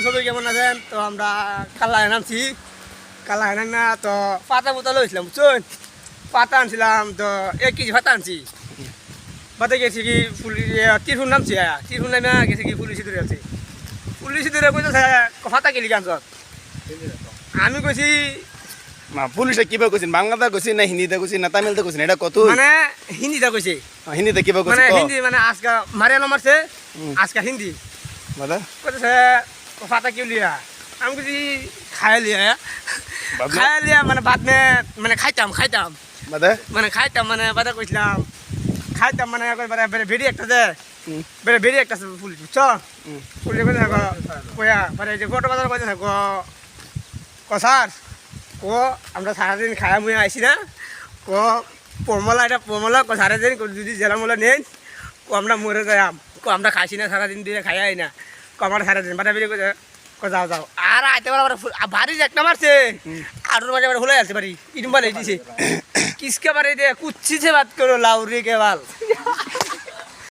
সবাই কেমন আছেন? তো আমরা কাল্লায় নামছি, কাল্লায় না তো পাতা বোতল হয়েছিলাম বুঝছেন, পাতা আনছিলাম তো 1 কেজি পাতা আনছি। পাতা গেছি কি তিরহুন নামছি, তিরহুন নামে গেছি কি পুলিশ ধরে আছে, পুলিশ ধরে কইতেছে পাতা গেলি গান। আমি কইছি পুলিশে কিবা কইছেন, বাংলাতে কইছেন না হিন্দিতে কইছেন না তামিলতে কইছেন, এটা কত মানে হিন্দিতে কইছে, হিন্দিতে কিবা মানে কইছেন হিন্দি মানে আজকা মারিয়ালো মারছে, আজকা হিন্দি বাদা কইতেছে পাতা কেউ লিয়া। আমি কইছি খাই লিয়া, খাই লিয়া মানে বাদ মানে খাইতাম বাদা মানে খাইতাম মানে বাদা কইছিলাম খাইতাম মানে একবার বেরি একটা দে, বেরি একটা পুলিশ বুঝছো, পুলিশ কইতে থাকো কয়া মানে যে গোটা বাজার কইতে থাকো স্যার ও আমরা সারাদিন খায়া মুয়ে আইসি না ক পমলা এটা পমলা সারাদিন যদি জেলামলা নেন ও আমরা মরে যাম আমরা খাইছি না সারাদিন দিয়ে খাই আই না আমরা সারাদিন বাটা বেরিয়ে যাও যাও আর আইতে পারে বাড়ি একটা মারছে আর বাড়ি আবার হলে আসতে পারি ইটুম বাড়ি দিছে কিসকে বাড়ি দিয়ে কুচ্ছিছে বাদ করো লাউরি কেবাল।